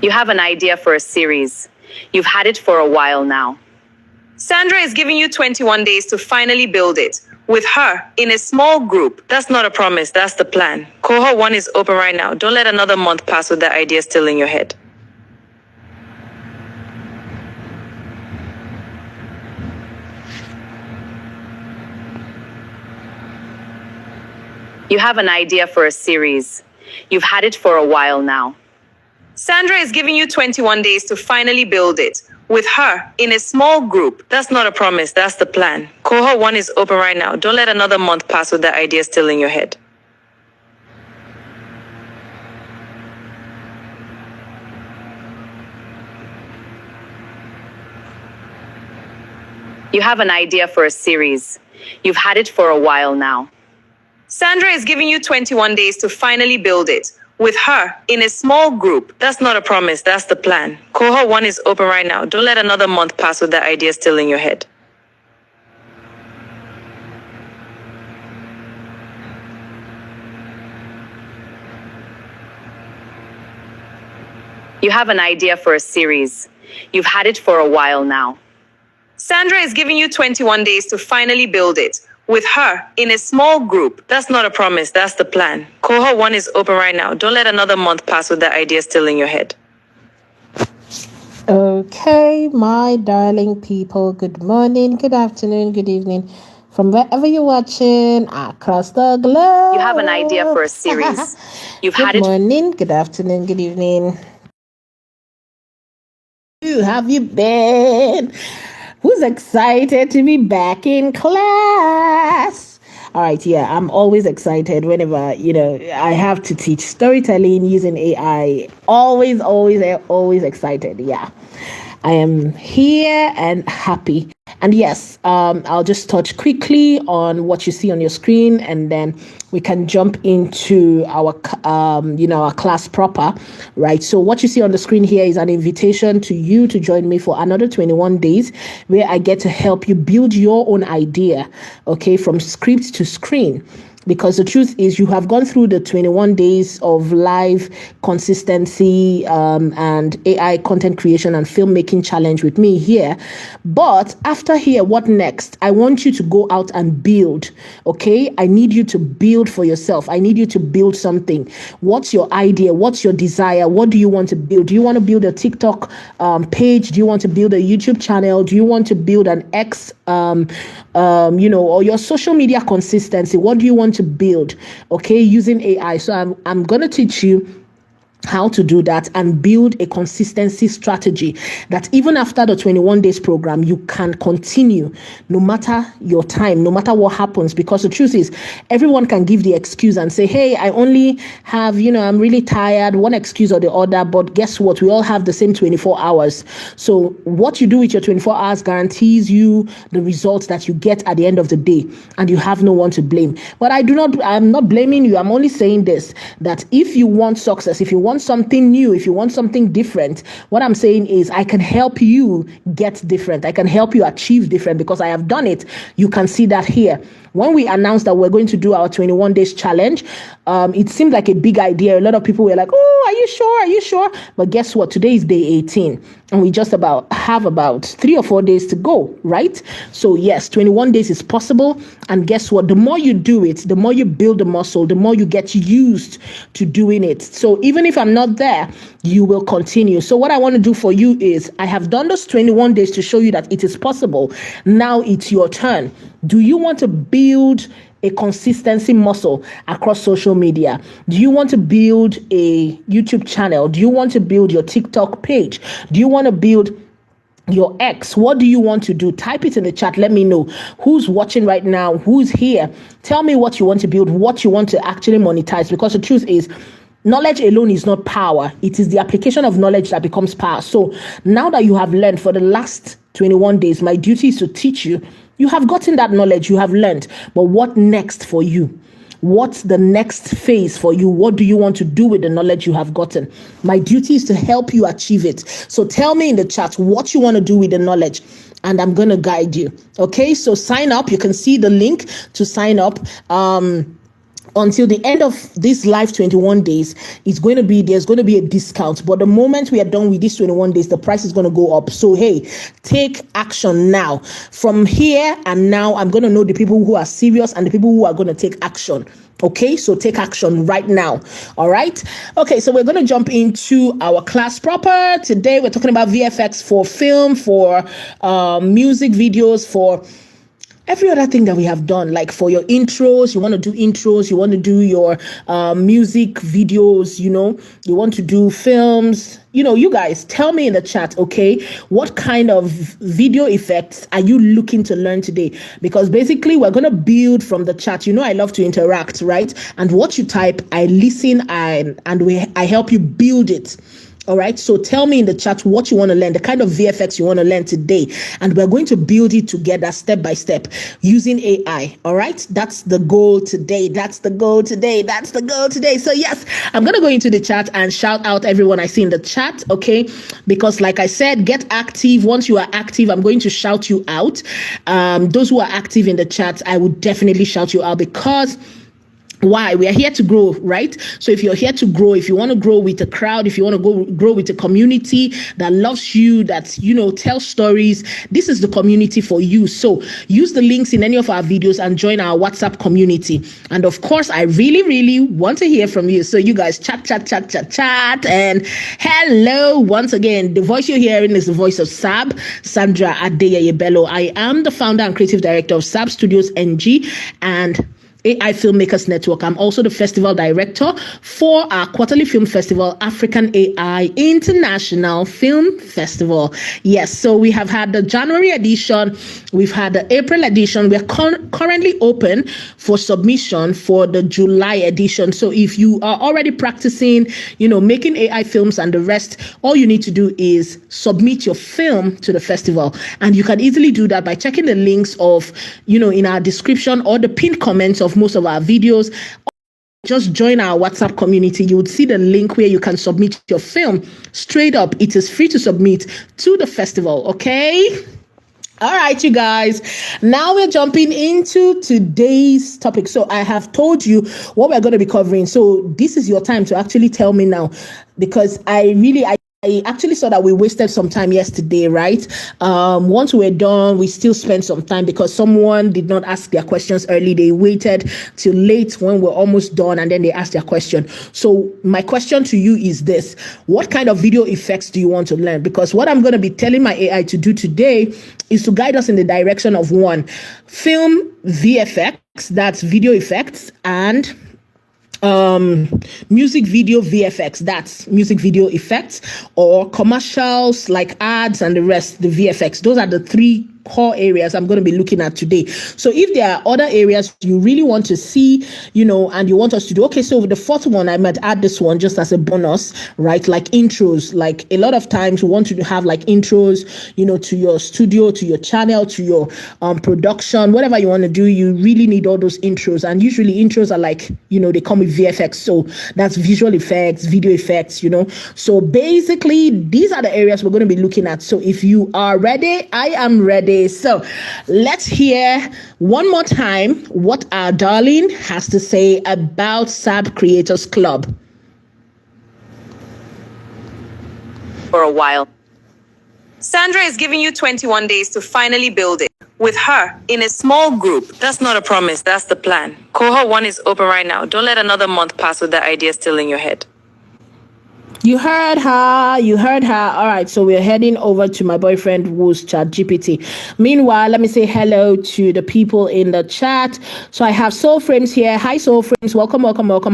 You have an idea for a series. You've had it for a while now. Sandra is giving you 21 days to finally build it. With her, in a small group. That's not a promise, that's the plan. Cohort 1 is open right now. Don't let another month pass with that idea still in your head. You have an idea for a series. You've had it for a while now. Sandra is giving you 21 days to finally build it. With her, in a small group. That's not a promise, that's the plan. Cohort 1 is open right now. Don't let another month pass with that idea still in your head. You have an idea for a series. You've had it for a while now. Sandra is giving you 21 days to finally build it. With her, in a small group. That's not a promise, that's the plan. Cohort 1 is open right now. Don't let another month pass with that idea still in your head. You have an idea for a series. You've had it for a while now. Sandra is giving you 21 days to finally build it. With her, in a small group. That's not a promise, that's the plan. Cohort 1 is open right now. Don't let another month pass with that idea still in your head. Okay, my darling people, good morning, good afternoon, good evening. From wherever you're watching across the globe. You have an idea for a series. You've had Good it. morning, good afternoon, good evening. Who have you been? Who's excited to be back in class? All right, yeah, I'm always excited whenever, I have to teach storytelling using AI. Always excited. Yeah, I am here and happy. And yes, I'll just touch quickly on what you see on your screen, and then we can jump into our class proper, right? So what you see on the screen here is an invitation to you to join me for another 21 days, where I get to help you build your own idea, okay, from script to screen. Because the truth is, you have gone through the 21 days of live consistency and AI content creation and filmmaking challenge with me here. But after here, what next? I want you to go out and build, okay? I need you to build for yourself. I need you to build something. What's your idea? What's your desire? What do you want to build? Do you want to build a TikTok page? Do you want to build a YouTube channel? Do you want to build an X, or your social media consistency? What do you want to build, okay, using AI? So I'm going to teach you how to do that and build a consistency strategy that even after the 21 days program, you can continue no matter your time, no matter what happens. Because the truth is, everyone can give the excuse and say, hey, I only have, I'm really tired, one excuse or the other. But guess what? We all have the same 24 hours. So what you do with your 24 hours guarantees you the results that you get at the end of the day, and you have no one to blame. But I'm not blaming you. I'm only saying this, that if you want success, if you want something new, if you want something different, what I'm saying is I can help you get different. I can help you achieve different, because I have done it. You can see that here. When we announced that we're going to do our 21 days challenge, it seemed like a big idea. A lot of people were like, oh, are you sure? Are you sure? But guess what? Today is day 18, and we just have about 3 or 4 days to go, right? So yes, 21 days is possible. And guess what? The more you do it, the more you build the muscle, the more you get used to doing it. So even if I'm not there, you will continue. So what I want to do for you is, I have done those 21 days to show you that it is possible. Now it's your turn. Do you want to build a consistency muscle across social media? Do you want to build a YouTube channel? Do you want to build your TikTok page? Do you want to build your X? What do you want to do? Type it in the chat. Let me know who's watching right now, who's here. Tell me what you want to build, what you want to actually monetize. Because the truth is, knowledge alone is not power. It is the application of knowledge that becomes power. So now that you have learned for the last 21 days, my duty is to teach you. You have gotten that knowledge, you have learned. But what next for you? What's the next phase for you? What do you want to do with the knowledge you have gotten? My duty is to help you achieve it. So tell me in the chat what you want to do with the knowledge, and I'm going to guide you. Okay, so sign up. You can see the link to sign up. until the end of this live 21 days, there's going to be a discount. But the moment we are done with these 21 days, the price is going to go up. So hey, take action now. From here and now, I'm going to know the people who are serious and the people who are going to take action. Okay, so take action right now. All right. Okay, so we're going to jump into our class proper. Today we're talking about VFX for film, for music videos, for every other thing that we have done. Like for your intros, you want to do intros, you want to do your music videos, you want to do films. You guys tell me in the chat, okay, what kind of video effects are you looking to learn today? Because basically we're going to build from the chat. I love to interact, right? And what you type, I listen and I help you build it. All right, so tell me in the chat what you want to learn, the kind of VFX you want to learn today, and we're going to build it together step by step using AI. All right, that's the goal today. So yes, I'm going to go into the chat and shout out everyone I see in the chat, okay? Because like I said, get active. Once you are active, I'm going to shout you out. Those who are active in the chat, I would definitely shout you out because why? We are here to grow, right? So if you're here to grow, if you want to grow with a crowd, if you want to grow with a community that loves you, that, tells stories, this is the community for you. So use the links in any of our videos and join our WhatsApp community. And of course, I really, really want to hear from you. So you guys chat. And hello, once again, the voice you're hearing is the voice of Sandra Adeyeye-Bello. I am the founder and creative director of Sab Studios NG and AI Filmmakers Network. I'm also the festival director for our quarterly film festival, African AI International Film Festival. Yes, so we have had the January edition, we've had the April edition. We're currently open for submission for the July edition. So if you are already practicing, making AI films and the rest, all you need to do is submit your film to the festival. And you can easily do that by checking the links of, in our description or the pinned comments of most of our videos. Just join our WhatsApp community. You would see the link where you can submit your film straight up. It is free to submit to the festival. Okay. All right, you guys. Now we're jumping into today's topic. So I have told you what we're going to be covering. So this is your time to actually tell me now, because I actually saw that we wasted some time yesterday, right? Once we're done, we still spent some time because someone did not ask their questions early. They waited till late when we're almost done and then they asked their question. So my question to you is this: what kind of video effects do you want to learn? Because what I'm going to be telling my AI to do today is to guide us in the direction of one, film VFX, that's video effects, and music video VFX, that's music video effects, or commercials like ads and the rest, the VFX. Those are the three core areas I'm going to be looking at today. So if there are other areas you really want to see, and you want us to do, okay, so the fourth one, I might add this one just as a bonus, right? Like intros. Like a lot of times we want to have like intros, to your studio, to your channel, to your production, whatever you want to do. You really need all those intros. And usually intros are like, they come with VFX. So that's visual effects, video effects, So basically these are the areas we're going to be looking at. So if you are ready, I am ready. So let's hear one more time what our darling has to say about SAB Creators Club. For a while. Sandra is giving you 21 days to finally build it with her in a small group. That's not a promise, that's the plan. Cohort 1 is open right now. Don't let another month pass with that idea still in your head. You heard her. All right, so we're heading over to my boyfriend who's ChatGPT. Meanwhile, let me say hello to the people in the chat. So I have Soul Frames here. Hi, Soul Frames. Welcome.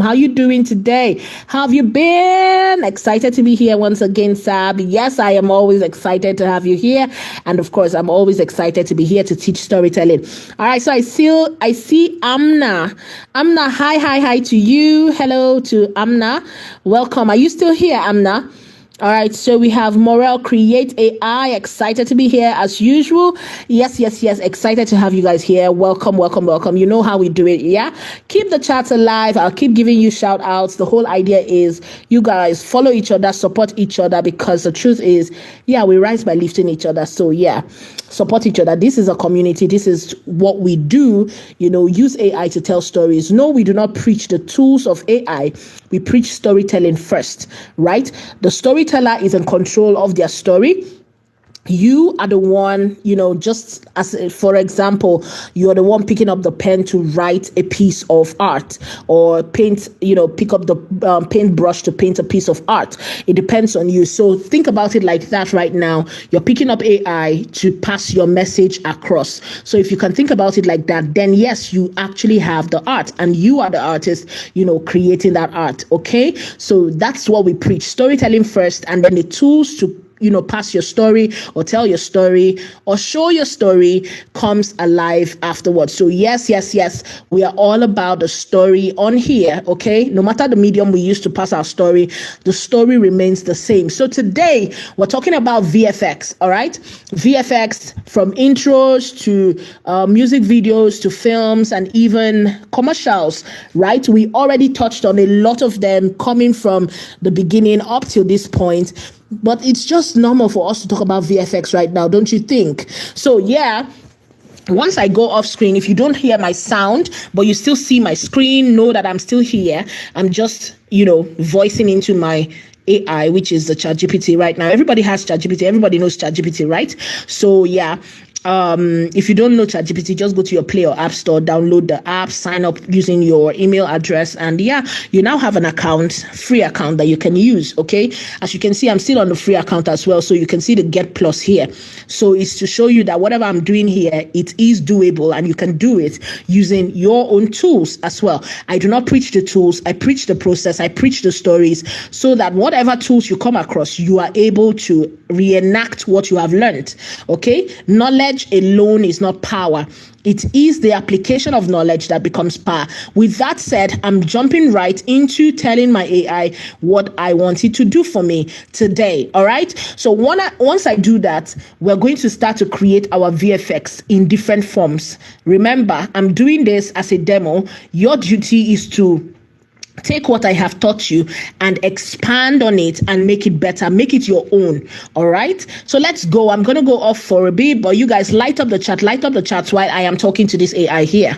How you doing today? How have you been? Excited to be here once again, Sab. Yes, I am always excited to have you here. And of course, I'm always excited to be here to teach storytelling. All right, so I see Amna. Amna, hi to you. Hello to Amna. Welcome. Are you still here, Amna? All right, so we have Morel Create AI. Excited to be here as usual. Yes, yes, yes. Excited to have you guys here. Welcome, welcome, welcome. You know how we do it, yeah? Keep the chats alive. I'll keep giving you shout outs. The whole idea is you guys follow each other, support each other, because the truth is, yeah, we rise by lifting each other. So, yeah, support each other. This is a community. This is what we do. Use AI to tell stories. No, we do not preach the tools of AI. We preach storytelling first, right? The storyteller is in control of their story. You are the one, just as, for example, you're the one picking up the pen to write a piece of art, or paint, pick up the paintbrush to paint a piece of art. It depends on you. So think about it like that right now. You're picking up AI to pass your message across. So if you can think about it like that, then yes, you actually have the art and you are the artist, creating that art. Okay. So that's what we preach: storytelling first, and then the tools to pass your story or tell your story or show your story comes alive afterwards. So yes, yes, yes, we are all about the story on here. Okay, no matter the medium we use to pass our story, the story remains the same. So today we're talking about VFX. All right, VFX, from intros to music videos to films and even commercials, right? We already touched on a lot of them coming from the beginning up till this point. But it's just normal for us to talk about VFX right now, don't you think? So, yeah. Once I go off screen, if you don't hear my sound, but you still see my screen, know that I'm still here. I'm just, voicing into my AI, which is the ChatGPT right now. Everybody has ChatGPT. Everybody knows ChatGPT, right? So, yeah. If you don't know ChatGPT, just go to your Play or App Store, download the app, sign up using your email address, and yeah, you now have an account, free account that you can use. Okay, as you can see, I'm still on the free account as well, so you can see the Get Plus here. So it's to show you that whatever I'm doing here, it is doable, and you can do it using your own tools as well. I do not preach the tools; I preach the process. I preach the stories, so that whatever tools you come across, you are able to reenact what you have learned. Okay, knowledge alone is not power. It is the application of knowledge that becomes power. With that said, I'm jumping right into telling my AI what I want it to do for me today. All right. So once I do that, we're going to start to create our VFX in different forms. Remember, I'm doing this as a demo. Your duty is to take what I have taught you and expand on it and make it better, make it your own. All right. So let's go. I'm going to go off for a bit, but you guys light up the chat while I am talking to this AI here.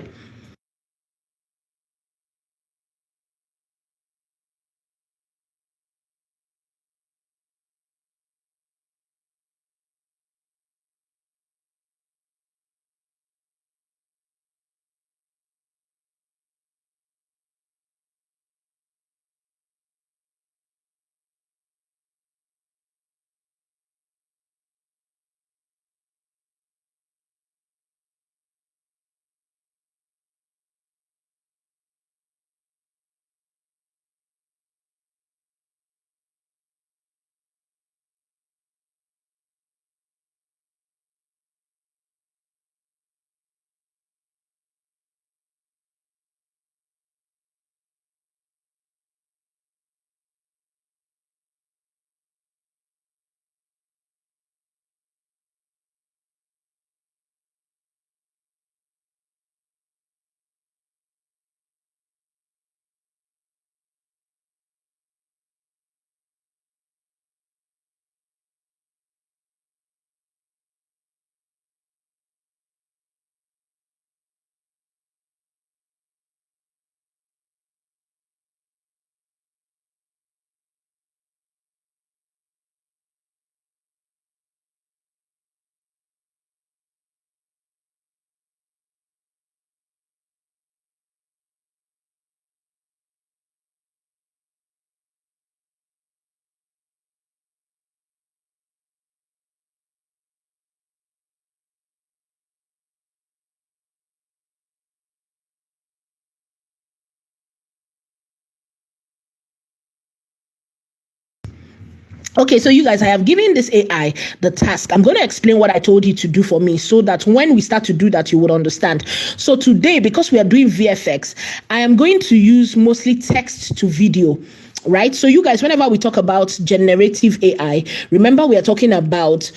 Okay, so you guys, I have given this AI the task. I'm going to explain what I told you to do for me so that when we start to do that, you would understand. So today, because we are doing VFX, I am going to use mostly text to video. right? So you guys, whenever we talk about generative AI, remember we are talking about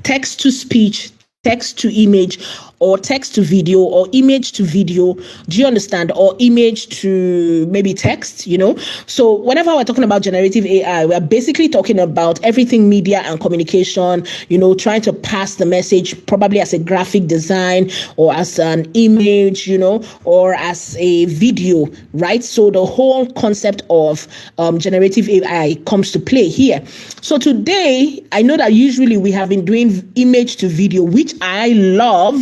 text to speech, text to image, or text to video, or image to video. Do you understand? Or image to maybe text, So whenever we're talking about generative AI, we're basically talking about everything media and communication, trying to pass the message probably as a graphic design or as an image, or as a video, right? So the whole concept of generative AI comes to play here. So today, I know that usually we have been doing image to video, which I love.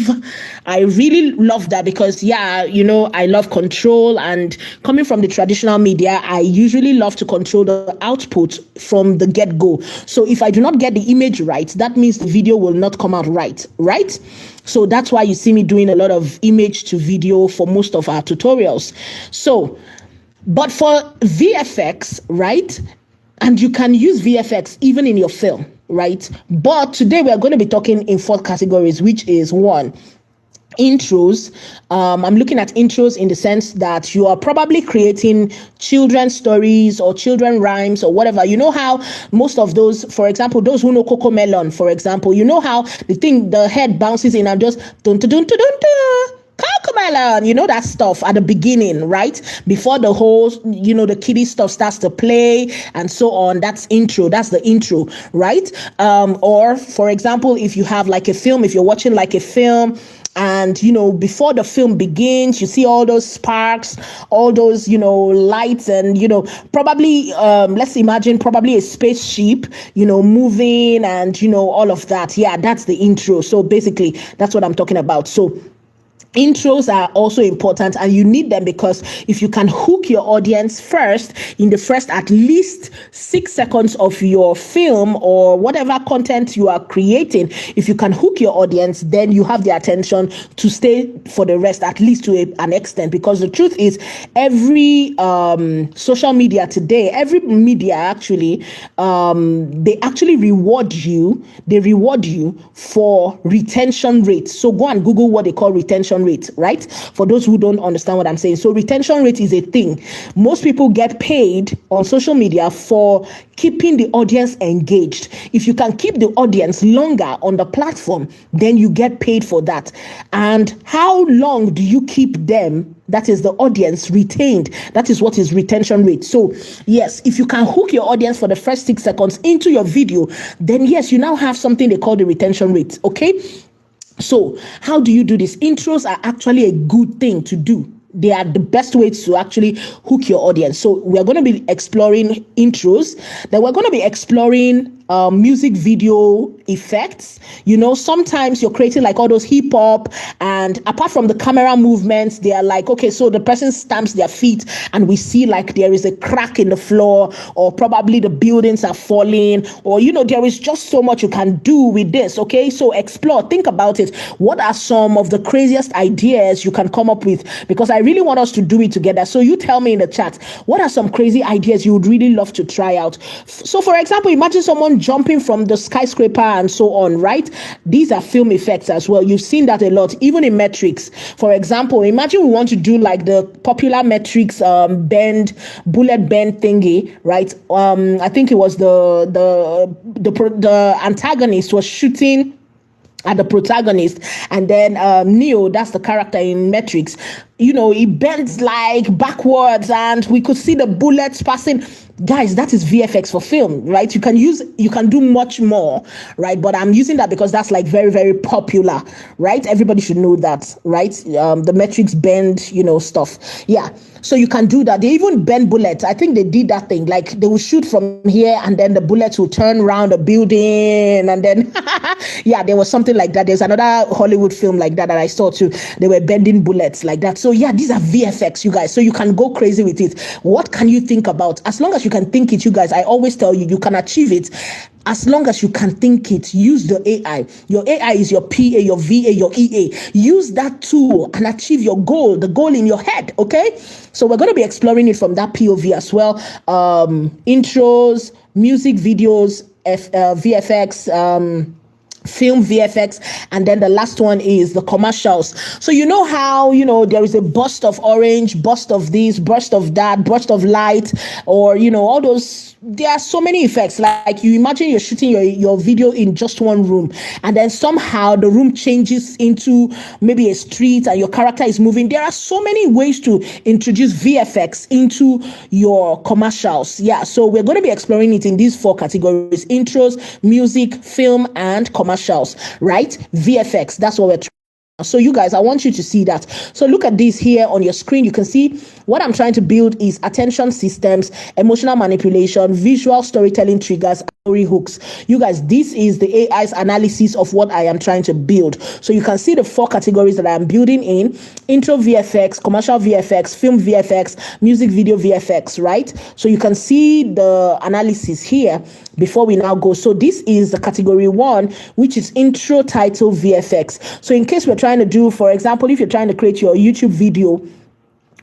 I really love that because, I love control, and coming from the traditional media, I usually love to control the output from the get-go. So if I do not get the image right, that means the video will not come out right? So that's why you see me doing a lot of image to video for most of our tutorials. So, but for VFX, right? And you can use VFX even in your film, right? But today we are going to be talking in 4 categories, which is 1, intros. I'm looking at intros in the sense that you are probably creating children's stories or children rhymes or whatever. You know how most of those, for example, those who know Coco Melon, for example, you know how the head bounces in and just dun dun dun dun dun. Cocomelon, that stuff at the beginning, right? Before the whole, the kiddie stuff starts to play and so on. That's the intro, right? Or for example, if you have like a film, if you're watching like a film, and before the film begins, you see all those sparks, all those lights, and probably let's imagine probably a spaceship moving, and all of that. Yeah, that's the intro. So basically that's what I'm talking about. So intros are also important, and you need them because if you can hook your audience first in the first at least 6 seconds of your film or whatever content you are creating, if you can hook your audience, then you have the attention to stay for the rest, at least to an extent. Because the truth is, every social media today, every media actually, they actually reward you. They reward you for retention rates. So go and Google what they call retention rate, right? For those who don't understand what I'm saying. So retention rate is a thing. Most people get paid on social media for keeping the audience engaged. If you can keep the audience longer on the platform, then you get paid for that. And how long do you keep them? That is the audience retained. That is what is retention rate. So yes, if you can hook your audience for the first 6 seconds into your video, then yes, you now have something they call the retention rate. Okay. So how do you do this? Intros are actually a good thing to do. They are the best ways to actually hook your audience. So we're going to be exploring intros. Then we're going to be exploring music video effects. Sometimes you're creating like all those hip hop, and apart from the camera movements, they are like, okay, so the person stamps their feet and we see like there is a crack in the floor, or probably the buildings are falling, or there is just so much you can do with this. Okay, so explore, think about it. What are some of the craziest ideas you can come up with? Because I really want us to do it together. So you tell me in the chat, what are some crazy ideas you would really love to try out? So for example, imagine someone jumping from the skyscraper and so on, right? These are film effects as well. You've seen that a lot, even in Matrix. For example, imagine we want to do like the popular Matrix bullet bend thingy, right? I think it was the antagonist was shooting at the protagonist, and then Neo, that's the character in Matrix, he bends like backwards and we could see the bullets passing. Guys, that is VFX for film, right? You can do much more, right? But I'm using that because that's like very, very popular, right? Everybody should know that, right? The Matrix bend, stuff. Yeah. So you can do that. They even bend bullets. I think they did that thing. Like they will shoot from here and then the bullets will turn around a building. And then, yeah, there was something like that. There's another Hollywood film like that I saw too. They were bending bullets like that. So yeah, these are VFX, you guys. So you can go crazy with it. What can you think about? As long as you can think it, you guys, I always tell you, you can achieve it. As long as you can think it, use the AI. Your AI is your PA, your VA, your EA. Use that tool and achieve your goal, the goal in your head, okay? So we're going to be exploring it from that POV as well. Intros, music videos, VFX, film VFX, and then the last one is the commercials. So you know how there is a burst of orange, burst of this, burst of that, burst of light, or all those. There are so many effects. Like you imagine you're shooting your video in just one room, and then somehow the room changes into maybe a street and your character is moving. There are so many ways to introduce VFX into your commercials. Yeah, so we're going to be exploring it in these 4 categories: intros, music, film, and commercials, right? VFX, that's what we're trying. So you guys, I want you to see that. So look at this here on your screen. You can see what I'm trying to build is attention systems, emotional manipulation, visual storytelling triggers, story hooks. You guys, this is the AI's analysis of what I am trying to build. So you can see the 4 categories that I am building in: intro VFX, commercial VFX, film VFX, music video VFX, right? So you can see the analysis here before we now go. So this is the category 1, which is intro title VFX. So in case we're trying to do, for example, if you're trying to create your YouTube video,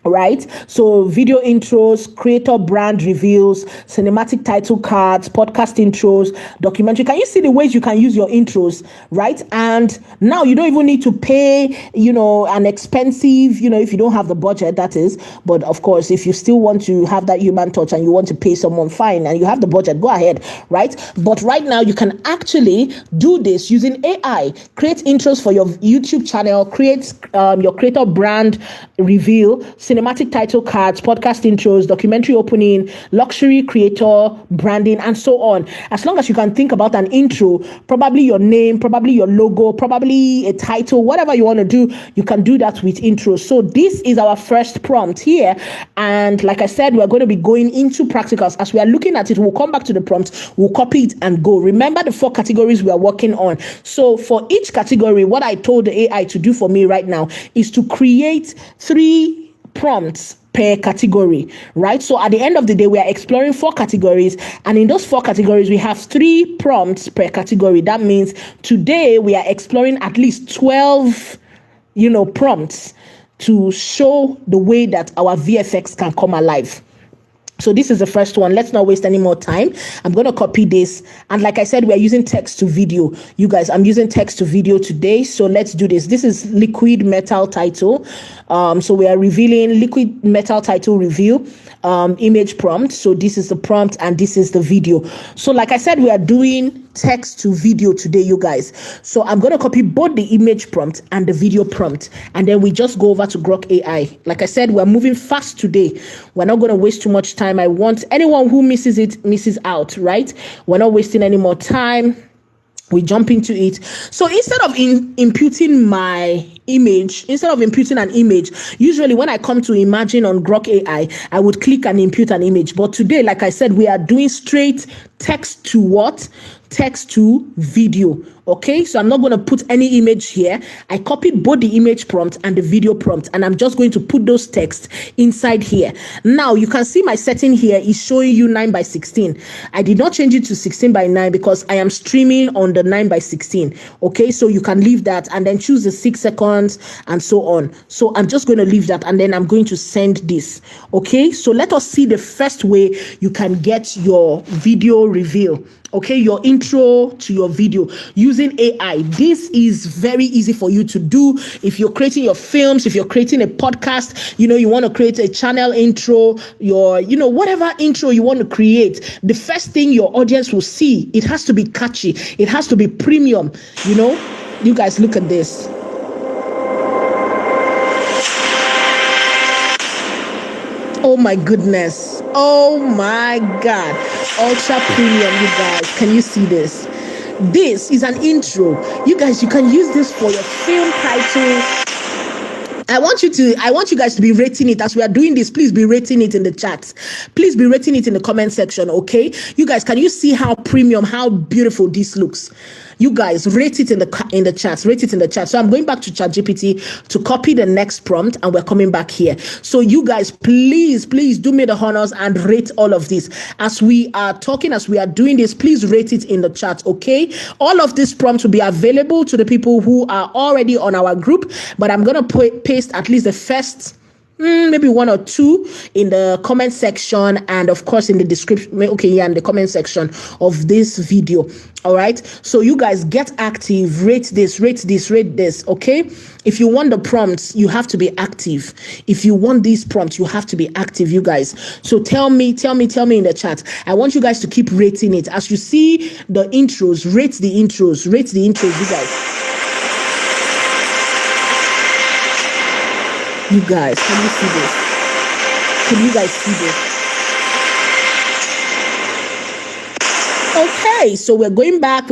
right? So video intros, creator brand reveals, cinematic title cards, podcast intros, documentary. Can you see the ways you can use your intros, right? And now you don't even need to pay, an expensive, if you don't have the budget, that is. But of course, if you still want to have that human touch and you want to pay someone, fine, and you have the budget, go ahead, right? But right now you can actually do this using AI. Create intros for your YouTube channel, create your creator brand reveal, cinematic title cards, podcast intros, documentary opening, luxury creator branding, and so on. As long as you can think about an intro, probably your name, probably your logo, probably a title, whatever you want to do, you can do that with intros. So this is our first prompt here. And like I said, we're going to be going into practicals. As we are looking at it, we'll come back to the prompt, we'll copy it and go. Remember the 4 categories we are working on. So for each category, what I told the AI to do for me right now is to create 3 prompts per category, right? So at the end of the day, we are exploring 4 categories, and in those 4 categories, we have 3 prompts per category. That means today we are exploring at least 12, prompts to show the way that our VFX can come alive. So this is the first one. Let's not waste any more time. I'm going to copy this. And like I said, we're using text to video. You guys, I'm using text to video today. So let's do this. This is liquid metal title. So we are revealing liquid metal title reveal, image prompt. So this is the prompt and this is the video. So like I said, we are doing text to video today, you guys. So I'm going to copy both the image prompt and the video prompt, and then we just go over to Grok AI. Like I said, we're moving fast today. We're not going to waste too much time. I want anyone who misses it, misses out, right? We're not wasting any more time. We jump into it. So instead of imputing my image, instead of imputing an image, usually when I come to Imagine on Grok AI, I would click and impute an image. But today, like I said, we are doing straight text to what? Text to video. Okay, so I'm not going to put any image here. I copied both the image prompt and the video prompt, and I'm just going to put those texts inside here. Now you can see my setting here is showing you 9:16. I did not change it to 16:9 because I am streaming on the 9:16. Okay, so you can leave that and then choose the 6 seconds and so on. So I'm just going to leave that, and then I'm going to send this. Okay, so let us see the first way you can get your video reveal. Okay, your intro to your video using AI. This is very easy for you to do. If you're creating your films, if you're creating a podcast, you want to create a channel intro, your, whatever intro you want to create, the first thing your audience will see, it has to be catchy. It has to be premium. You guys, look at this. Oh my goodness. Oh my God. Ultra premium, you guys. Can you see this? This is an intro. You guys, you can use this for your film title. I want you guys to be rating it as we are doing this. Please be rating it in the chat. Please be rating it in the comment section, okay? You guys, can you see how premium, how beautiful this looks? You guys, rate it in the chat. Rate it in the chat. So I'm going back to ChatGPT to copy the next prompt, and we're coming back here. So you guys, please do me the honors and rate all of this. As we are talking, as we are doing this, please rate it in the chat, okay? All of these prompts will be available to the people who are already on our group, but I'm going to paste at least the first maybe 1 or 2 in the comment section, and of course in the description. Okay, yeah, in the comment section of this video. All right, so you guys get active, rate this, okay? If you want the prompts, you have to be active. If you want these prompts, you have to be active, you guys. So tell me in the chat. I want you guys to keep rating it. As you see the intros, rate the intros, you guys. You guys, can you see this? Can you guys see this? Okay, so we're going back.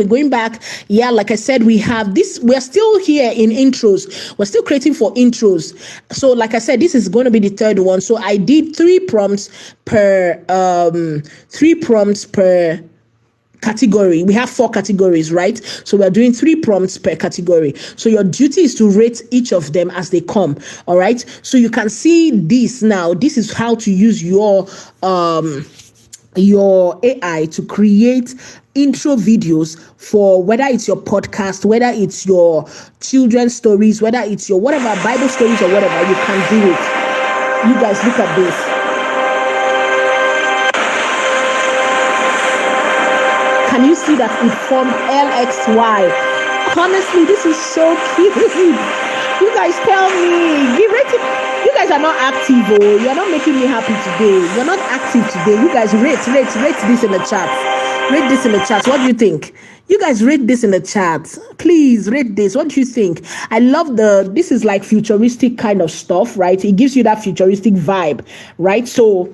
Yeah, like I said, we have this. We're still here in intros. We're still creating for intros. So like I said, this is going to be the third one. So I did 3 prompts per category. We have 4 categories, right? So we're doing 3 prompts per category. So your duty is to rate each of them as they come. All right. So you can see this now. This is how to use your AI to create intro videos for whether it's your podcast, whether it's your children's stories, whether it's your whatever Bible stories or whatever. You can do it. You guys, look at this. Can you see that it formed LXY? Honestly, this is so cute. You guys tell me. Give it. You guys are not active. Oh, you're not making me happy today. You're not active today. You guys rate this in the chat. Rate this in the chat. What do you think? You guys rate this in the chat. Please rate this. What do you think? I love this is like futuristic kind of stuff, right? It gives you that futuristic vibe, right? So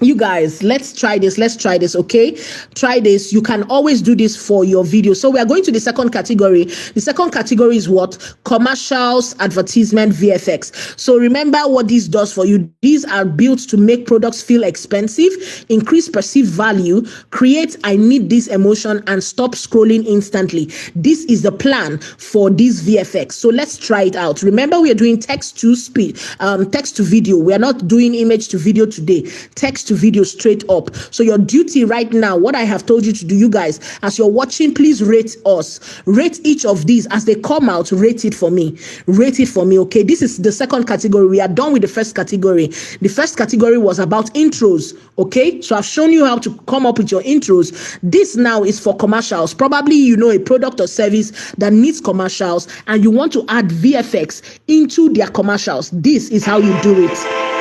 you guys, let's try this, okay? Try this. You can always do this for your video. So we are going to the second category. The second category is what? Commercials, advertisement, VFX. So remember what this does for you. These are built to make products feel expensive, increase perceived value, create I need this emotion, and stop scrolling instantly. This is the plan for this VFX. So let's try it out. Remember, we are doing text to video. We are not doing image to video today. Text to video straight up. So your duty right now, what I have told you to do, you guys, as you're watching, please rate us. Rate each of these as they come out. Rate it for me. Okay? This is the second category. We are done with the first category. The first category was about intros. Okay? So I've shown you how to come up with your intros. This now is for commercials. Probably you know a product or service that needs commercials and you want to add VFX into their commercials. This is how you do it.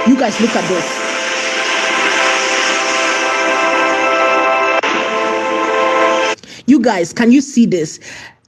You guys, look at this. You guys, can you see this?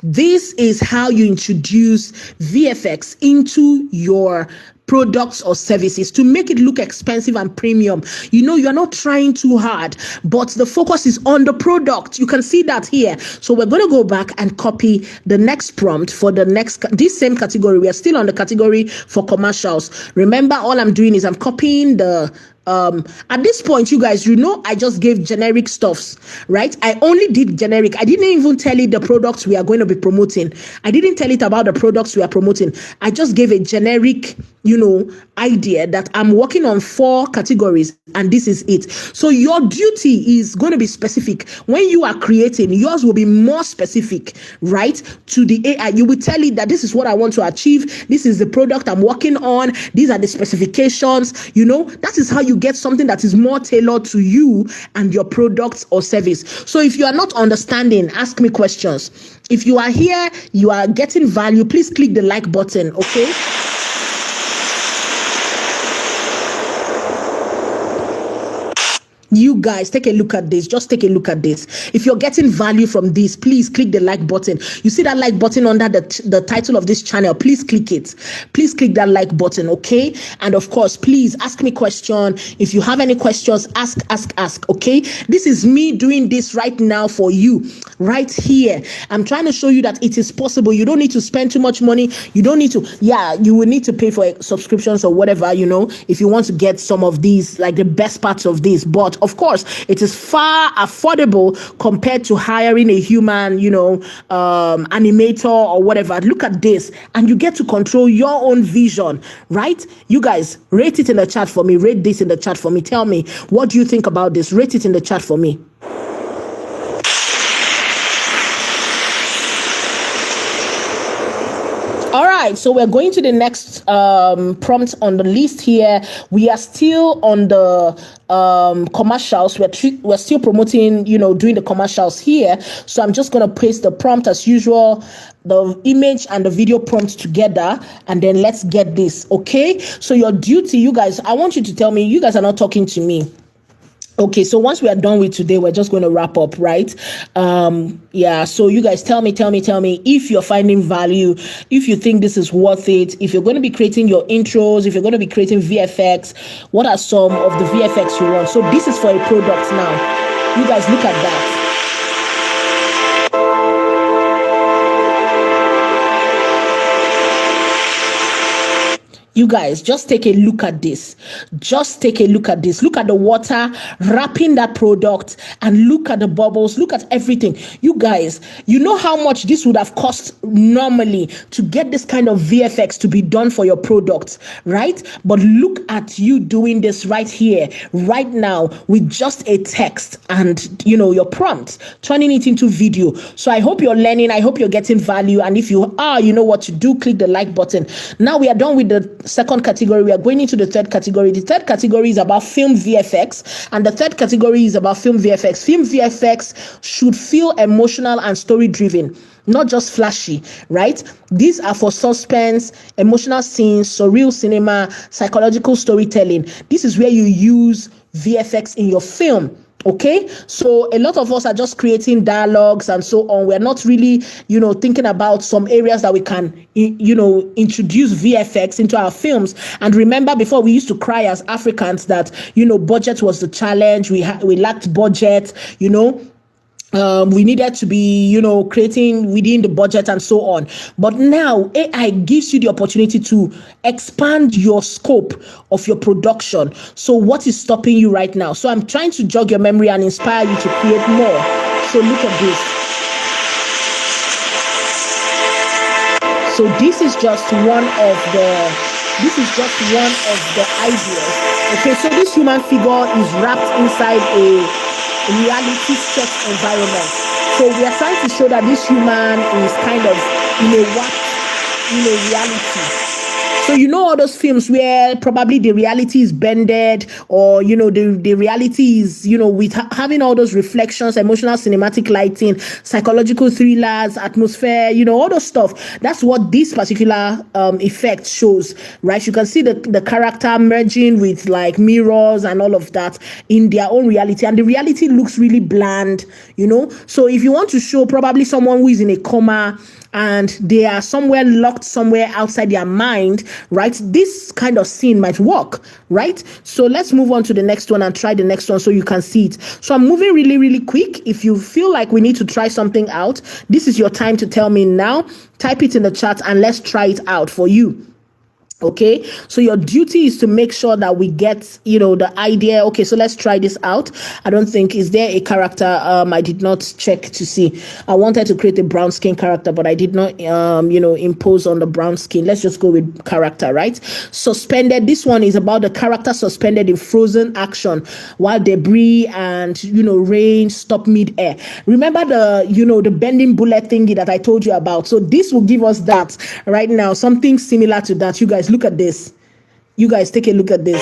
This is how you introduce VFX into your products or services to make it look expensive and premium. You know, you're not trying too hard, but the focus is on the product. You can see that here. So we're going to go back and copy the next prompt for this same category. We are still on the category for commercials. Remember, all I'm doing is I'm copying at this point, you guys, you know, I just gave generic stuffs, right? I only did generic. I didn't even tell it the products we are going to be promoting. I didn't tell it about the products we are promoting. I just gave a generic, idea that I'm working on 4 categories and this is it. So your duty is going to be specific. When you are creating, yours will be more specific, right? To the AI, you will tell it that this is what I want to achieve. This is the product I'm working on. These are the specifications. That is how you get something that is more tailored to you and your products or service. So if you are not understanding, ask me questions. If you are here, you are getting value, please click the like button, okay? You guys, take a look at this. Just take a look at this. If you're getting value from this, please click the like button. You see that like button under the title of this channel? Please click it. Please click that like button, okay? And of course, please ask me question. If you have any questions, ask, okay? This is me doing this right now for you, right here. I'm trying to show you that it is possible. You don't need to spend too much money. You don't need to, you will need to pay for subscriptions or whatever, if you want to get some of these, like the best parts of this. But of course, it is far affordable compared to hiring a human, animator or whatever. Look at this, and you get to control your own vision, right? You guys, rate it in the chat for me. Rate this in the chat for me. Tell me, what do you think about this? Rate it in the chat for me. All right. right, so we're going to the next prompt on the list here. We are still on the commercials. We're still promoting, doing the commercials here. So I'm just going to paste the prompt as usual, the image and the video prompt together, and then let's get this. Okay, so your duty, you guys, I want you to tell me, you guys are not talking to me. Okay, so once we are done with today, we're just going to wrap up, right? So you guys tell me if you're finding value, if you think this is worth it, if you're going to be creating your intros, if you're going to be creating VFX, what are some of the VFX you want? So this is for a product now. You guys look at that. You guys, just take a look at this. Look at the water wrapping that product, and look at the bubbles. Look at everything. You guys, you know how much this would have cost normally to get this kind of VFX to be done for your product, right? But look at you doing this right here, right now, with just a text and, your prompt, turning it into video. So I hope you're learning. I hope you're getting value. And if you are, you know what to do. Click the like button. Now we are done with the second category. We are going into the third category. The third category is about film VFX, and the third category is about film VFX. Film VFX should feel emotional and story driven, not just flashy, right? These are for suspense, emotional scenes, surreal cinema, psychological storytelling. This is where you use VFX in your film. Okay, so a lot of us are just creating dialogues and so on. We're not really, thinking about some areas that we can, introduce VFX into our films. And remember, before we used to cry as Africans that, budget was the challenge. We lacked budget, we needed to be, creating within the budget and so on. But now AI gives you the opportunity to expand your scope of your production. So what is stopping you right now? So I'm trying to jog your memory and inspire you to create more. So look at this. So this is just one of the ideas. Okay, so this human figure is wrapped inside a reality stretch environment. So we are trying to show that this human is kind of in a reality. So all those films where probably the reality is bended, or the reality is with having all those reflections, emotional cinematic lighting, psychological thrillers, atmosphere, all those stuff. That's what this particular effect shows, right? You can see the character merging with like mirrors and all of that in their own reality, and the reality looks really bland. So if you want to show probably someone who is in a coma and they are somewhere locked somewhere outside their mind, right? This kind of scene might work, right? So let's move on to the next one and try the next one so you can see it. So I'm moving really, really quick. If you feel like we need to try something out, this is your time to tell me now. Type it in the chat and let's try it out for you. Okay, so your duty is to make sure that we get, the idea. Okay, so let's try this out. I don't think, is there a character? I did not check to see. I wanted to create a brown skin character, but I did not, impose on the brown skin. Let's just go with character, right? Suspended. This one is about the character suspended in frozen action while debris and, rain stop mid-air. Remember the bending bullet thingy that I told you about? So this will give us that right now, something similar to that. You guys, look at this. You guys, take a look at this.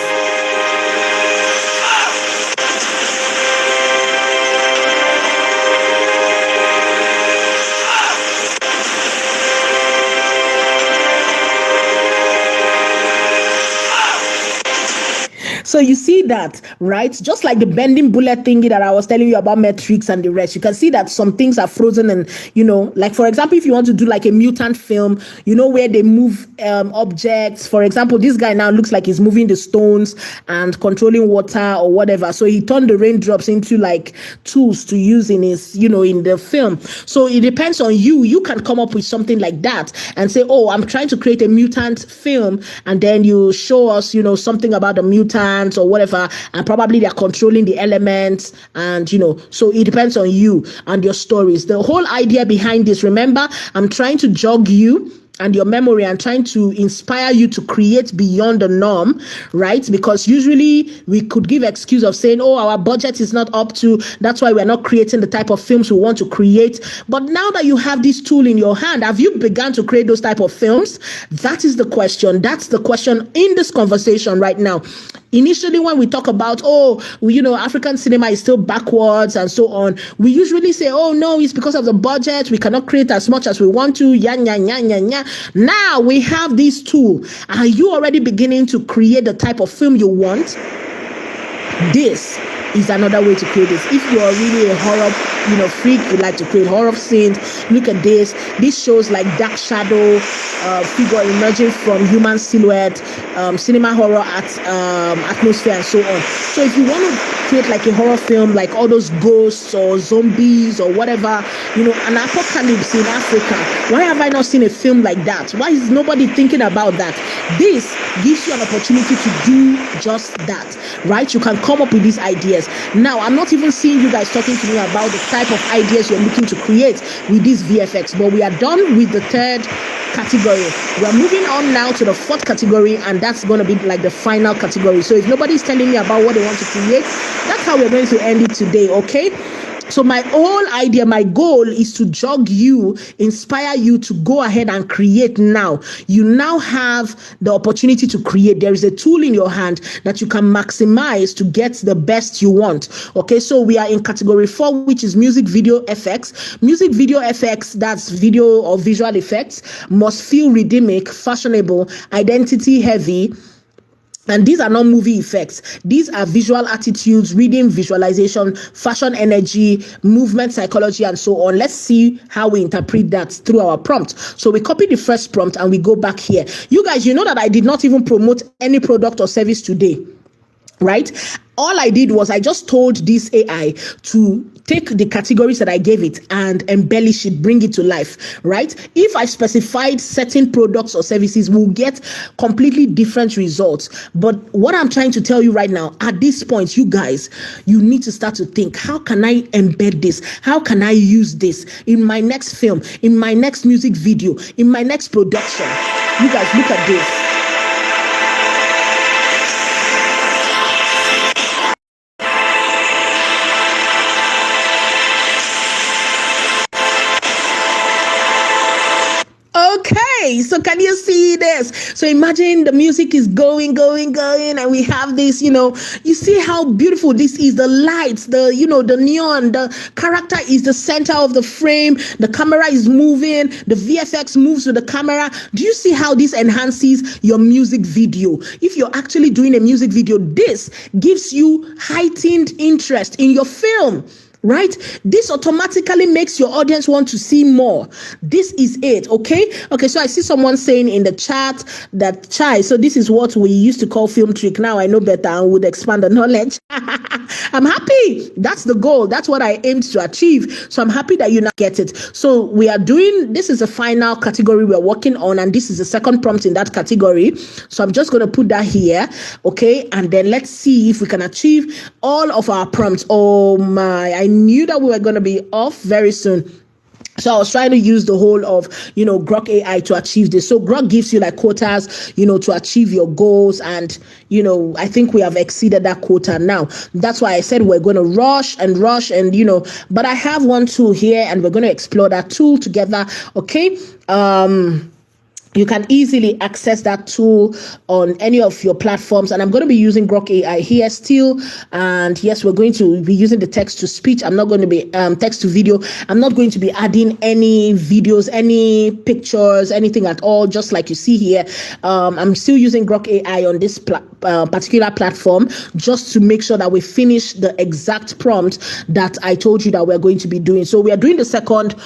So you see that, right? Just like the bending bullet thingy that I was telling you about Matrix and the rest, you can see that some things are frozen and, like for example, if you want to do like a mutant film, where they move objects. For example, this guy now looks like he's moving the stones and controlling water or whatever. So he turned the raindrops into like tools to use in his, in the film. So it depends on you. You can come up with something like that and say, oh, I'm trying to create a mutant film. And then you show us, something about the mutant or whatever, and probably they're controlling the elements, and so it depends on you and your stories. The whole idea behind this, remember, I'm trying to jog you and your memory and trying to inspire you to create beyond the norm, right? Because usually we could give excuse of saying, oh, our budget is not up to, that's why we're not creating the type of films we want to create. But now that you have this tool in your hand, have you begun to create those type of films? That is the question. That's the question in this conversation right now. Initially, when we talk about, African cinema is still backwards and so on, we usually say, oh, no, it's because of the budget. We cannot create as much as we want to. Now we have this tool. Are you already beginning to create the type of film you want? This is another way to create this. If you are really a horror, freak, you like to create horror scenes, look at this. This shows like dark shadow figure emerging from human silhouette, cinema horror atmosphere and so on. So if you want to create like a horror film, like all those ghosts or zombies or whatever, an apocalypse in Africa, why have I not seen a film like that? Why is nobody thinking about that? This gives you an opportunity to do just that, right? You can come up with these ideas. Now, I'm not even seeing you guys talking to me about the type of ideas you're looking to create with this VFX, but we are done with the third category. We are moving on now to the fourth category, and that's going to be like the final category. So if nobody's telling me about what they want to create, that's how we're going to end it today, okay? So my whole idea, my goal is to jog you, inspire you to go ahead and create now. You now have the opportunity to create. There is a tool in your hand that you can maximize to get the best you want. Okay, so we are in category 4, which is music video FX. Music video FX, that's video or visual effects, must feel rhythmic, fashionable, identity heavy. And these are not movie effects. These are visual attitudes, reading, visualization, fashion energy, movement psychology, and so on. Let's see how we interpret that through our prompt. So we copy the first prompt and we go back here. You guys, you know that I did not even promote any product or service today, right? All I did was I just told this AI to take the categories that I gave it and embellish it, bring it to life, right? If I specified certain products or services, we'll get completely different results. But what I'm trying to tell you right now, at this point, you guys, you need to start to think, how can I embed this? How can I use this in my next film, in my next music video, in my next production? You guys, look at this. Okay, so can you see this? So imagine the music is going, and we have this, you see how beautiful this is. The lights, the neon, the character is the center of the frame. The camera is moving. The VFX moves with the camera. Do you see how this enhances your music video? If you're actually doing a music video, this gives you heightened interest in your film. Right? This automatically makes your audience want to see more. This is it, okay? Okay, so I see someone saying in the chat that, Chai, so this is what we used to call film trick. Now I know better and would expand the knowledge. I'm happy. That's the goal. That's what I aimed to achieve. So I'm happy that you now get it. So we are doing, this is the final category we're working on, and this is the second prompt in that category. So I'm just going to put that here, okay? And then let's see if we can achieve all of our prompts. Oh my, I knew that we were going to be off very soon. So I was trying to use the whole of, Grok AI to achieve this. So Grok gives you like quotas, to achieve your goals. And, I think we have exceeded that quota now. That's why I said we're going to rush and, but I have one tool here and we're going to explore that tool together. Okay. You can easily access that tool on any of your platforms. And I'm going to be using Grok AI here still. And yes, we're going to be using the text to speech. I'm not going to be text to video. I'm not going to be adding any videos, any pictures, anything at all, just like you see here. I'm still using Grok AI on this particular platform just to make sure that we finish the exact prompt that I told you that we're going to be doing. So we are doing the second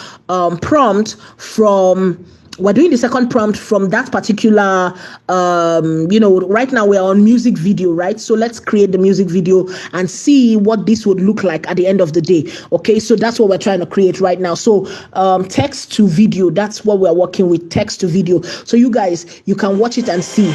prompt from... We're doing the second prompt from that particular, right now we're on music video, right? So let's create the music video and see what this would look like at the end of the day. Okay, so that's what we're trying to create right now. So text to video, that's what we're working with, text to video. So you guys, you can watch it and see.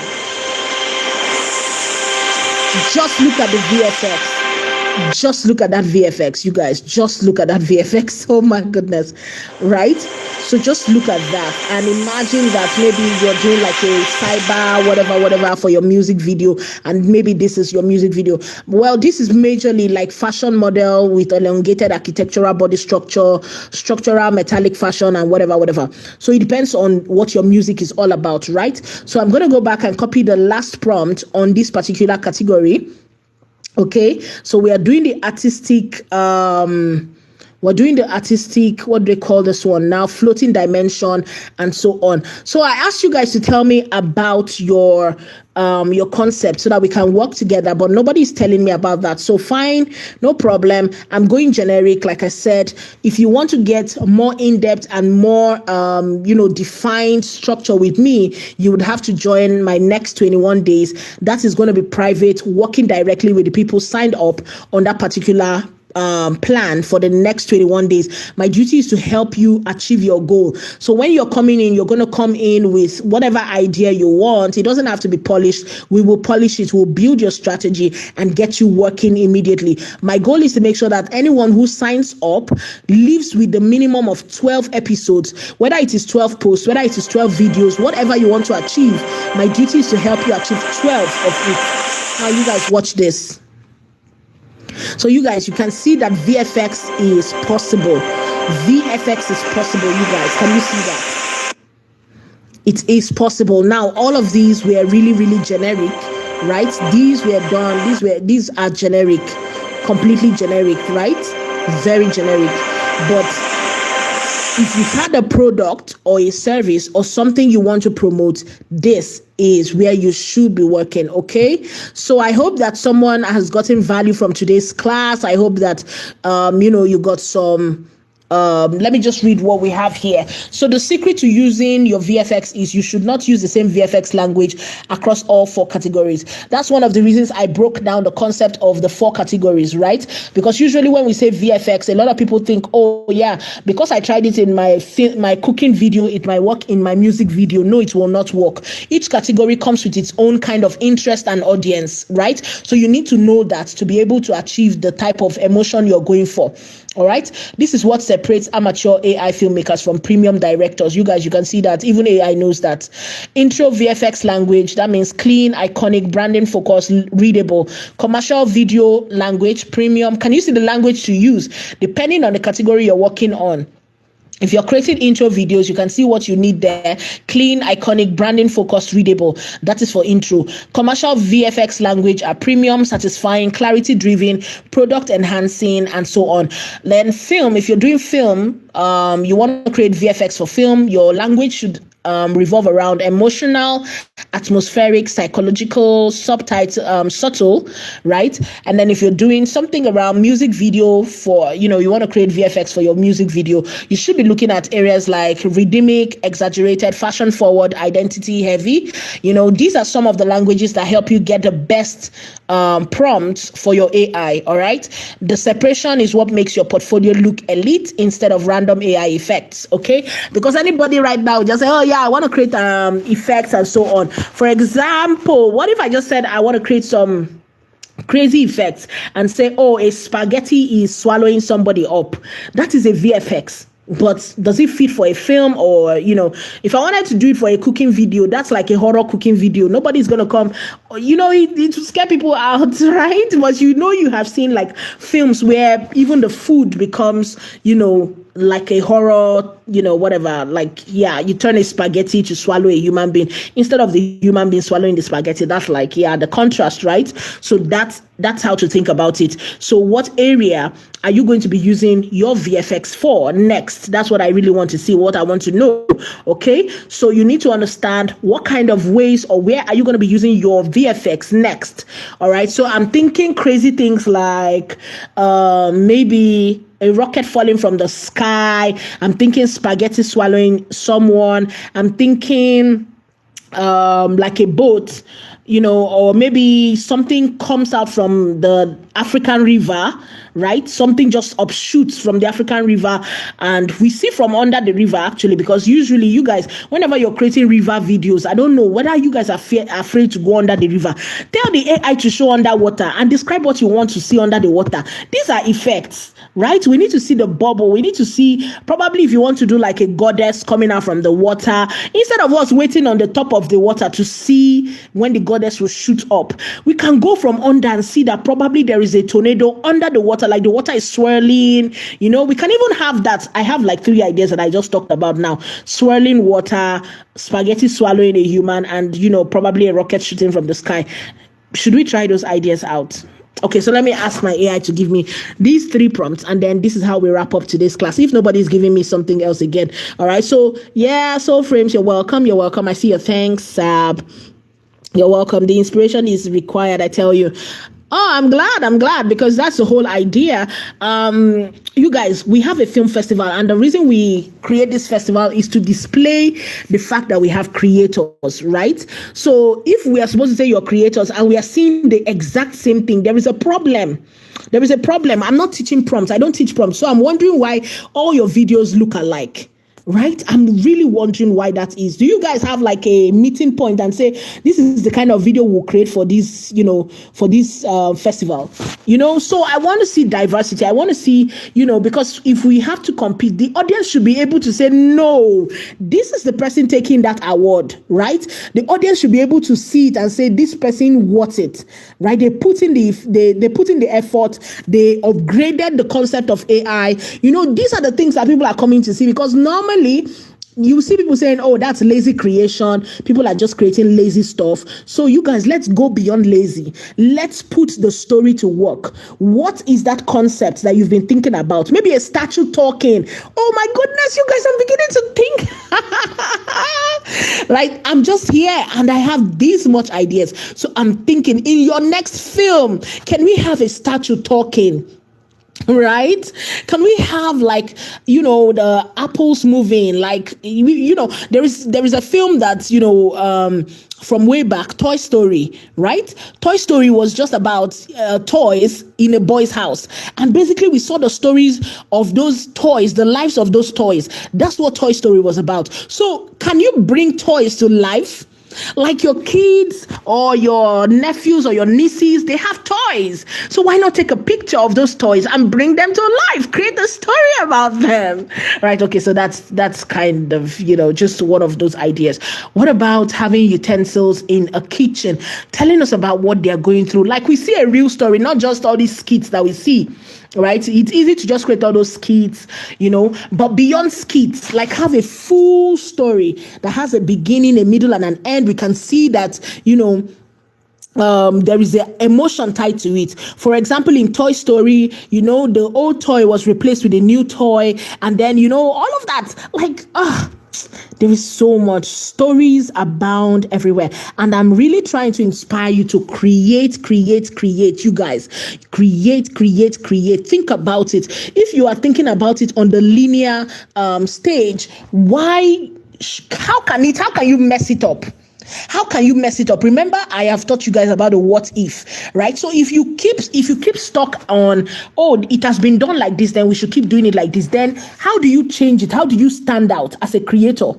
Just look at the VFX. Just look at that VFX, you guys. Just look at that VFX. Oh my goodness. Right? So just look at that and imagine that maybe you're doing like a cyber, whatever for your music video, and maybe this is your music video. Well, this is majorly like fashion model with elongated architectural body structure, structural metallic fashion, and whatever. So it depends on what your music is all about, right? So I'm going to go back and copy the last prompt on this particular category. Okay, so we are doing the artistic, what do they call this one now? Floating dimension and so on. So I asked you guys to tell me about your concept so that we can work together, but nobody's telling me about that. So fine, no problem. I'm going generic. Like I said, if you want to get more in-depth and more, defined structure with me, you would have to join my next 21 days. That is going to be private, working directly with the people signed up on that particular plan for the next 21 days. My duty is to help you achieve your goal. So when you're coming in, you're going to come in with whatever idea you want. It doesn't have to be polished. We will polish it. We'll build your strategy and get you working immediately. My goal is to make sure that anyone who signs up leaves with the minimum of 12 episodes, whether it is 12 posts, whether it is 12 videos, whatever you want to achieve. My duty is to help you achieve 12 of it. Now you guys watch this. So you guys, you can see that VFX is possible. VFX is possible, you guys. Can you see that? It is possible. Now, all of these were really, really generic, right? These were done. These are generic, completely generic, right? Very generic. But if you had a product or a service or something you want to promote, this is where you should be working. Okay, so I hope that someone has gotten value from today's class. I hope that you got some. Let me just read what we have here. So the secret to using your VFX is you should not use the same VFX language across all 4 categories. That's one of the reasons I broke down the concept of the 4 categories, right? Because usually when we say VFX, a lot of people think, oh yeah, because I tried it in my cooking video, it might work in my music video. No, it will not work. Each category comes with its own kind of interest and audience, right? So you need to know that to be able to achieve the type of emotion you're going for. All right, this is what separates amateur AI filmmakers from premium directors. You guys, you can see that even AI knows that. Intro VFX language, that means clean, iconic, branding focused, readable. Commercial video language, premium. Can you see the language to use depending on the category you're working on? If you're creating intro videos, you can see what you need there. Clean, iconic, branding focused, readable. That is for intro. Commercial VFX language are premium, satisfying, clarity driven, product enhancing, and so on. Then film, if you're doing film, you want to create VFX for film, your language should revolve around emotional, atmospheric, psychological, subtle, right? And then if you're doing something around music video for, you want to create VFX for your music video, you should be looking at areas like rhythmic, exaggerated, fashion forward, identity heavy. These are some of the languages that help you get the best prompts for your AI, all right? The separation is what makes your portfolio look elite instead of random AI effects, okay? Because anybody right now just say, oh yeah, I want to create effects and so on. For example, what if I just said I want to create some crazy effects and say, oh, a spaghetti is swallowing somebody up? That is a VFX. But does it fit for a film? Or, if I wanted to do it for a cooking video, that's like a horror cooking video. Nobody's going to come, it will scare people out, right? But you have seen like films where even the food becomes, like a horror, whatever, like, yeah, you turn a spaghetti to swallow a human being instead of the human being swallowing the spaghetti. That's like, yeah, the contrast, right? So that's how to think about it. So what area are you going to be using your VFX for next? That's what I really want to see, what I want to know. Okay, so you need to understand what kind of ways or where are you going to be using your VFX next. All right, so I'm thinking crazy things like maybe a rocket falling from the sky. I'm thinking spaghetti swallowing someone. I'm thinking like a boat, or maybe something comes out from the African river, right? Something just upshoots from the African river, and we see from under the river, actually, because usually you guys, whenever you're creating river videos, I don't know whether you guys are afraid to go under the river. Tell the AI to show underwater and describe what you want to see under the water. These are effects, right? We need to see the bubble. We need to see, probably if you want to do like a goddess coming out from the water, instead of us waiting on the top of the water to see when the goddess will shoot up, we can go from under and see that probably there is a tornado under the water, like the water is swirling. We can even have that. I have like 3 ideas that I just talked about now: swirling water, spaghetti swallowing a human, and probably a rocket shooting from the sky. Should we try those ideas out? Okay, so let me ask my AI to give me these 3 prompts, and then this is how we wrap up today's class, if nobody's giving me something else again. All right, so yeah, Soul Frames, you're welcome. I see your thanks, Sab. You're welcome. The inspiration is required, I tell you. Oh, I'm glad, because that's the whole idea. You guys, we have a film festival, and the reason we create this festival is to display the fact that we have creators, right? So if we are supposed to say you're creators and we are seeing the exact same thing, there is a problem. I'm not teaching prompts. I don't teach prompts. So I'm wondering why all your videos look alike. Right? I'm really wondering why that is. Do you guys have like a meeting point and say, this is the kind of video we'll create for this, for this festival? So I want to see diversity. I want to see, because if we have to compete, the audience should be able to say, no, this is the person taking that award, right? The audience should be able to see it and say, this person wants it, right? They put in the effort. They upgraded the concept of AI. These are the things that people are coming to see, because normally you see people saying, oh, that's lazy creation. People are just creating lazy stuff. So you guys, let's go beyond lazy. Let's put the story to work. What is that concept that you've been thinking about? Maybe a statue talking. Oh my goodness, you guys, I'm beginning to think. Like, I'm just here and I have this much ideas. So I'm thinking, in your next film, can we have a statue talking? Right? Can we have like, the apples moving? Like, there is a film that's, from way back, Toy Story, right? Toy Story was just about toys in a boy's house. And basically we saw the stories of those toys, the lives of those toys. That's what Toy Story was about. So can you bring toys to life? Like your kids or your nephews or your nieces, they have toys. So why not take a picture of those toys and bring them to life? Create a story about them. Right? Okay, so that's kind of, just one of those ideas. What about having utensils in a kitchen, telling us about what they're going through? Like, we see a real story, not just all these skits that we see. Right? It's easy to just create all those skits, but beyond skits, like, have a full story that has a beginning, a middle, and an end. We can see that, there is an emotion tied to it. For example, in Toy Story, the old toy was replaced with a new toy, and then, all of that, like, there is so much. Stories abound everywhere. And I'm really trying to inspire you to create. You guys, create. Think about it. If you are thinking about it on the linear stage, how can you mess it up? How can you mess it up? Remember, I have taught you guys about a what if, right? So if you keep stuck on, oh, it has been done like this, then we should keep doing it like this, then how do you change it? How do you stand out as a creator?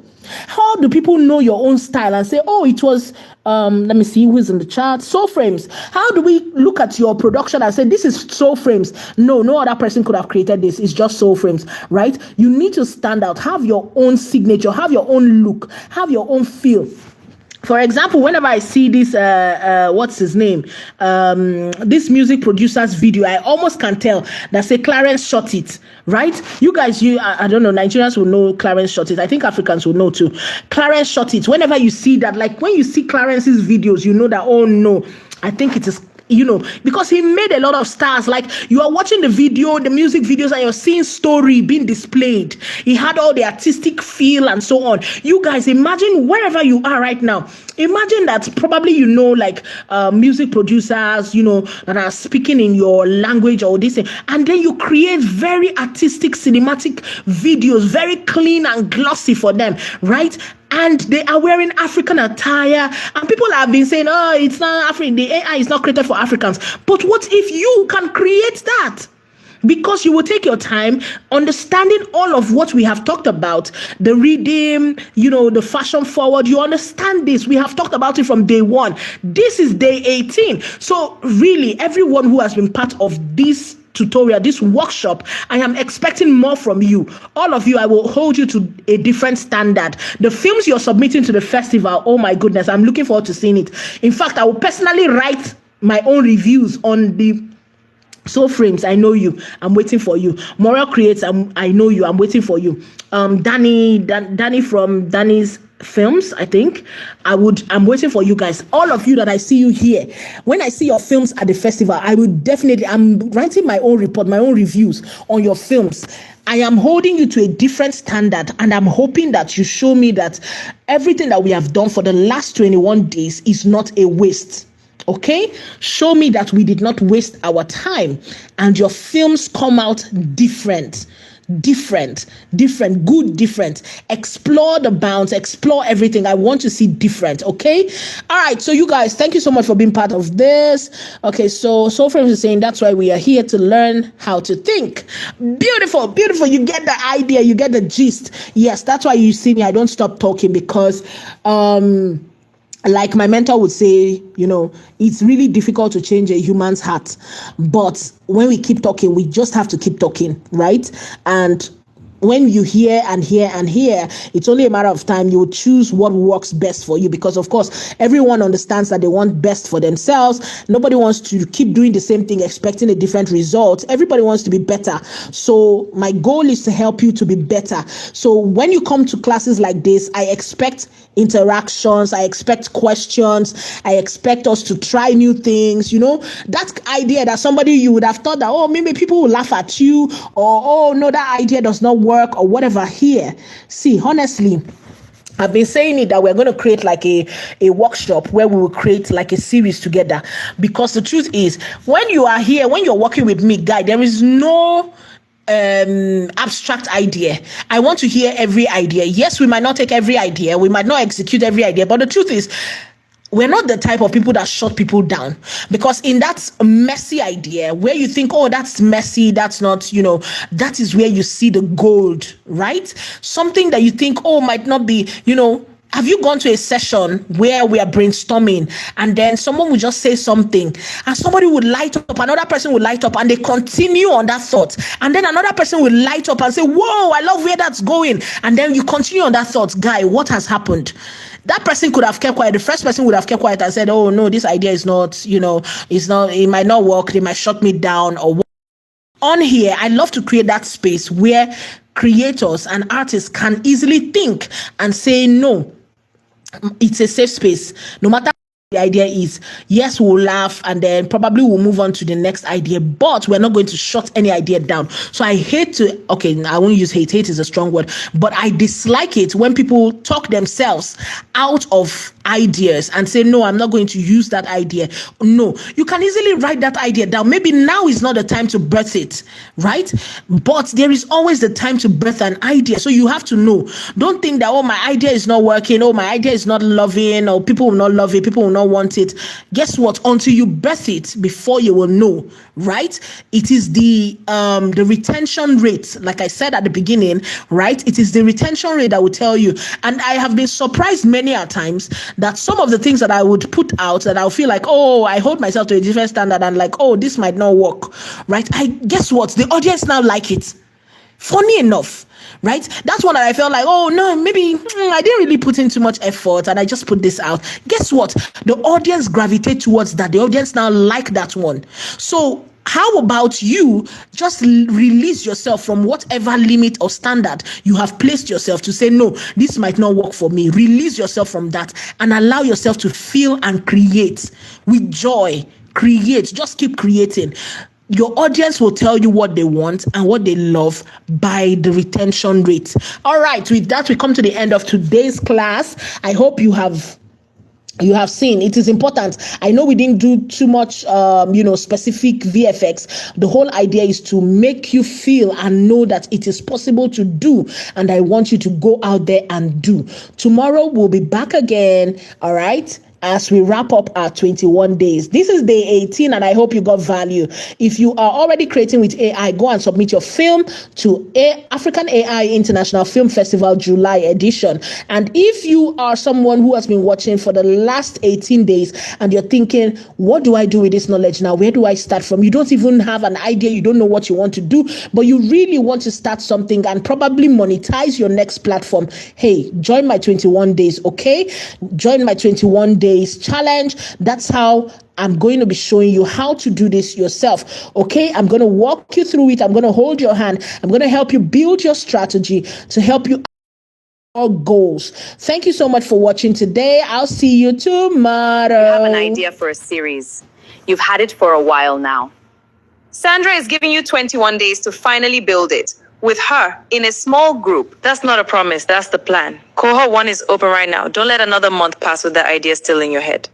How do people know your own style and say, oh, it was, let me see who's in the chat, Soul Frames. How do we look at your production and say, this is Soul Frames? No other person could have created this. It's just Soul Frames, right? You need to stand out, have your own signature, have your own look, have your own feel. For example, whenever I see this, what's his name? This music producer's video, I almost can tell that say Clarence shot it, right? You guys, I don't know, Nigerians will know Clarence shot it. I think Africans will know too. Clarence shot it. Whenever you see that, like when you see Clarence's videos, you know that, oh no, I think it is, because he made a lot of stars. Like, you are watching the music videos, and you're seeing story being displayed. He had all the artistic feel and so on. You guys, imagine wherever you are right now. Imagine that probably like music producers, that are speaking in your language or this thing, and then you create very artistic cinematic videos, very clean and glossy for them, right? And they are wearing African attire, and people have been saying, oh, it's not African, the AI is not created for Africans. But what if you can create that? because you will take your time understanding all of what we have talked about, the reading, the fashion forward. You understand this. We have talked about it from day one. This is day 18. So really, everyone who has been part of this tutorial, this workshop, I am expecting more from you. All of you, I will hold you to a different standard. The films you're submitting to the festival, oh my goodness, I'm looking forward to seeing it. In fact, I will personally write my own reviews on the Soul Frames. I know you. I'm waiting for you. Moral Creates. I know you. I'm waiting for you. Danny from Danny's Films, I think. I'm waiting for you guys. All of you that I see you here. When I see your films at the festival, I'm writing my own report, my own reviews on your films. I am holding you to a different standard, and I'm hoping that you show me that everything that we have done for the last 21 days is not a waste. Okay, show me that we did not waste our time, and your films come out different, good, different. Explore the bounds, explore everything. I want to see different. Okay, all right. So you guys, thank you so much for being part of this. Okay, so Frames is saying that's why we are here to learn how to think. Beautiful. You get the idea, you get the gist. Yes, that's why you see me. I don't stop talking because like my mentor would say, it's really difficult to change a human's heart. But when we keep talking, we just have to keep talking, right? And when you hear and hear and hear, it's only a matter of time. You will choose what works best for you, because of course everyone understands that they want best for themselves. Nobody wants to keep doing the same thing expecting a different result. Everybody wants to be better. So my goal is to help you to be better. So when you come to classes like this, I expect interactions, I expect questions, I expect us to try new things. That idea that somebody, you would have thought that, oh, maybe people will laugh at you, or oh no, that idea does not work, or whatever. Here, see, honestly, I've been saying it that we're going to create like a workshop where we will create like a series together, because the truth is, when you are here, when you're working with me, guy, there is no abstract idea. I want to hear every idea. Yes, we might not take every idea, we might not execute every idea, but the truth is, we're not the type of people that shut people down, because in that messy idea where you think, oh, that's messy, that's not, that is where you see the gold, right? Something that you think, oh, might not be, have you gone to a session where we are brainstorming and then someone will just say something and somebody would light up, another person would light up, and they continue on that thought, and then another person will light up and say, whoa, I love where that's going, and then you continue on that thought. Guy, what has happened? That person could have kept quiet. The first person would have kept quiet and said, oh no, this idea is not, it might not work, they might shut me down or what. On here, I love to create that space where creators and artists can easily think and say no. It's a safe space. No matter the idea is, yes, we'll laugh and then probably we'll move on to the next idea, but we're not going to shut any idea down. So I hate to, I won't use hate is a strong word, but I dislike it when people talk themselves out of ideas and say, no, I'm not going to use that idea. No, you can easily write that idea down. Maybe now is not the time to birth it, right? But there is always the time to birth an idea. So you have to know. Don't think that, oh, my idea is not working, oh, my idea is not loving, or people will not love it, people will not want it. Guess what? Until you birth it, before you will know, right? It is the retention rate, like I said at the beginning, right? It is the retention rate that will tell you. And I have been surprised many a times that some of the things that I would put out, that I'll feel like, oh, I hold myself to a different standard, and like, oh, this might not work, right? Guess what? The audience now like it. Funny enough, right? That's one that I felt like, oh no, maybe I didn't really put in too much effort and I just put this out. Guess what? The audience gravitate towards that. The audience now like that one. So how about you just release yourself from whatever limit or standard you have placed yourself to say, no, this might not work for me. Release yourself from that and allow yourself to feel and create with joy. Create, just keep creating. Your audience will tell you what they want and what they love by the retention rate. All right, with that, we come to the end of today's class. I hope you have seen it is important. I know we didn't do too much specific VFX. The whole idea is to make you feel and know that it is possible to do, and I want you to go out there and do. Tomorrow we'll be back again. All right, as we wrap up our 21 days. This is day 18, and I hope you got value. If you are already creating with AI, go and submit your film to African AI International Film Festival July edition. And if you are someone who has been watching for the last 18 days and you're thinking, what do I do with this knowledge now? Where do I start from? You don't even have an idea. You don't know what you want to do, but you really want to start something and probably monetize your next platform. Hey, join my 21 days, okay? Join my 21 days challenge. That's how I'm going to be showing you how to do this yourself, okay? I'm going to walk you through it. I'm going to hold your hand. I'm going to help you build your strategy to help you all goals. Thank you so much for watching today. I'll see you tomorrow. You have an idea for a series. You've had it for a while now. Sandra is giving you 21 days to finally build it with her in a small group. That's not a promise. That's the plan. Cohort 1 is open right now. Don't let another month pass with that idea still in your head.